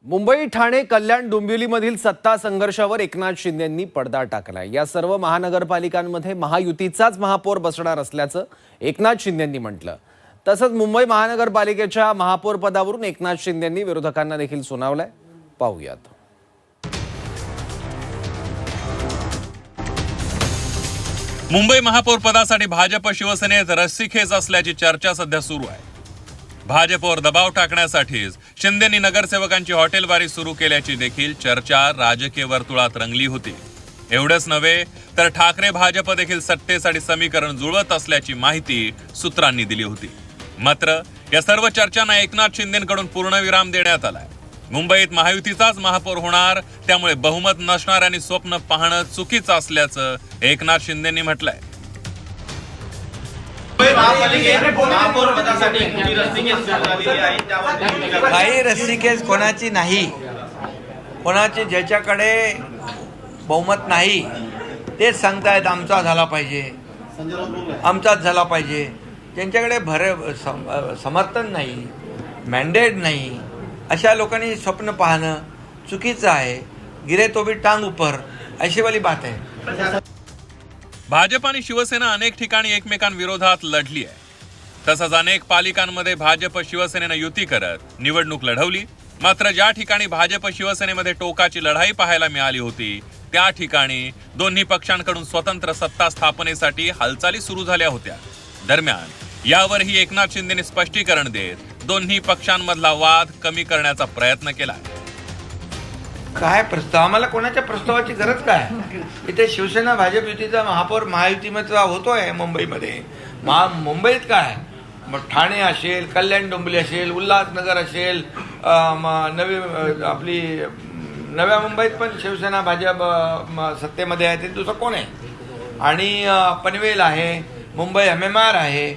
मुंबई, ठाणे, कल्याण, डोंबिवलीमधील सत्ता संघर्षावर एकनाथ शिंदेंनी पडदा टाकलाय। या सर्व महानगरपालिकांमध्ये महायुतीचाच महापौर बसणार असल्याचं एकनाथ शिंदेंनी म्हटलं। तसंच मुंबई महानगरपालिकेच्या महापौर पदावरून एकनाथ शिंदेंनी विरोधकांना देखील सुनावलंय। पाहूयात। मुंबई महापौर पदासाठी भाजप शिवसेनेत रस्सीखेच असल्याची चर्चा सध्या सुरू आहे। भाजपवर दबाव टाकण्यासाठीच शिंदेंनी नगरसेवकांची हॉटेलबारी सुरू केल्याची देखील चर्चा राजकीय वर्तुळात रंगली होती। एवढंच नव्हे तर ठाकरे भाजप देखील सत्तेसाठी समीकरण जुळवत असल्याची माहिती सूत्रांनी दिली होती। मात्र या सर्व चर्चांना एकनाथ शिंदेंकडून पूर्णविराम देण्यात आलाय। मुंबईत महायुतीचाच महापौर होणार, त्यामुळे बहुमत नसणाऱ्यांनी स्वप्न पाहणं चुकीचं असल्याचं एकनाथ शिंदेंनी म्हटलंय। काही रस्सीखेच कोणाची नाही, कोणाची ज्याच्याकडे बहुमत नाही तेच सांगतायत आमचा झाला पाहिजे, आमचाच झाला पाहिजे। ज्यांच्याकडे समर्थन नाही, मॅन्डेट नाही, अशा लोकांनी स्वप्न पाहणं चुकीचं आहे। गिरे तो भी टांग ऊपर अशी वाली बात आहे। भाजप आणि शिवसेना अनेक ठिकाणी एकमेकांविरोधात लढली आहे। तसंच अनेक पालिकांमध्ये भाजप शिवसेनेनं युती करत निवडणूक लढवली। मात्र ज्या ठिकाणी भाजप शिवसेनेमध्ये टोकाची लढाई पाहायला मिळाली होती त्या ठिकाणी दोन्ही पक्षांकडून स्वतंत्र सत्ता स्थापनेसाठी हालचाली सुरू झाल्या होत्या। दरम्यान यावरही एकनाथ शिंदेंनी स्पष्टीकरण देत दोन्ही पक्षांमधला वाद कमी करण्याचा प्रयत्न केला। काय प्रस्ताव, आम्हाला कोणाच्या प्रस्तावाची गरज काय? इथे शिवसेना भाजप युतीचा महापौर महायुतीचा होतोय मुंबईमध्ये। मुंबईत काय, मग ठाणे असेल, कल्याण डोंबिवली असेल, उल्हासनगर असेल, आपली नव्या मुंबईत पण शिवसेना भाजप सत्तेमध्ये आहे, ते दुसरं कोण आहे? आणि पनवेल आहे, मुंबई MMR आहे।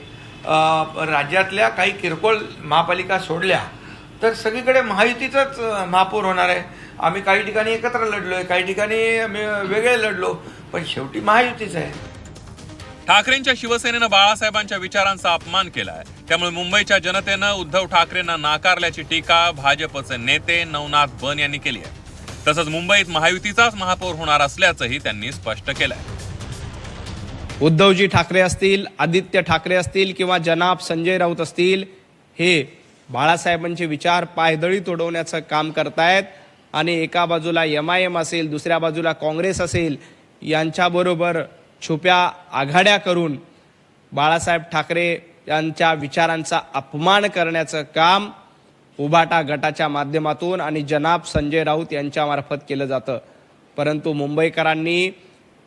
राज्यातल्या काही किरकोळ महापालिका सोडल्या तर सगळीकडे महायुतीचाच महापौर होणार आहे। आम्ही काही ठिकाणी एकत्र लढलोय, काही ठिकाणी वेगळे लढलो, पण शेवटी महायुतीच आहे। ठाकरेंच्या शिवसेनेनं बाळासाहेबांच्या विचारांचा अपमान केलाय, त्यामुळे मुंबईच्या जनतेनं उद्धव ठाकरेंना नाकारल्याची टीका भाजपचे नेते नवनाथ बन यांनी केली आहे। तसंच मुंबईत महायुतीचाच महापौर होणार असल्याचंही त्यांनी स्पष्ट केलंय। उद्धवजी ठाकरे असतील, आदित्य ठाकरे असतील किंवा जनाब संजय राऊत असतील, हे बाळासाहेबांचे विचार पायदळी तोडवण्याचं काम करतायत आणि एका बाजूला MIM असेल, दुसऱ्या बाजूला काँग्रेस असेल, यांच्याबरोबर छुप्या आघाड्या करून बाळासाहेब ठाकरे यांच्या विचारांचा अपमान करण्याचं काम उभाटा गटाच्या माध्यमातून आणि जनाब संजय राऊत यांच्यामार्फत केलं जातं। परंतु मुंबईकरांनी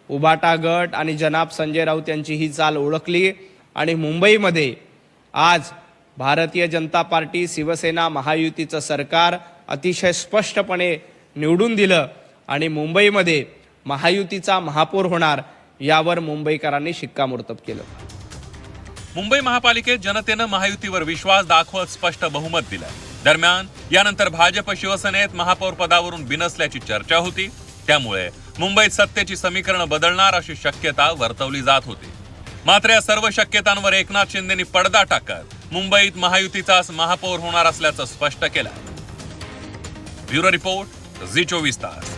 उभाटा गट आणि जनाब संजय राऊत यांची ही चाल ओळखली आणि मुंबईमध्ये आज भारतीय जनता पार्टी, शिवसेना, महायुतीचं सरकार अतिशय स्पष्टपणे निवडून दिलं आणि मुंबईमध्ये महायुतीचा महापौर होणार यावर मुंबईकरांनी शिक्कामोर्तब केलं। मुंबई महापालिकेत जनतेनं महायुतीवर विश्वास दाखवत स्पष्ट बहुमत दिलं। दरम्यान यानंतर भाजप शिवसेनेत महापौर पदावरून बिनसल्याची चर्चा होती, त्यामुळे मुंबईत सत्तेची समीकरण बदलणार अशी शक्यता वर्तवली जात होती। मात्र या सर्व शक्यतांवर एकनाथ शिंदेंनी पडदा टाकत मुंबईत महायुतीचाच महापौर होणार असल्याचं स्पष्ट केलं। ब्युरो रिपोर्ट, झी 24 तास।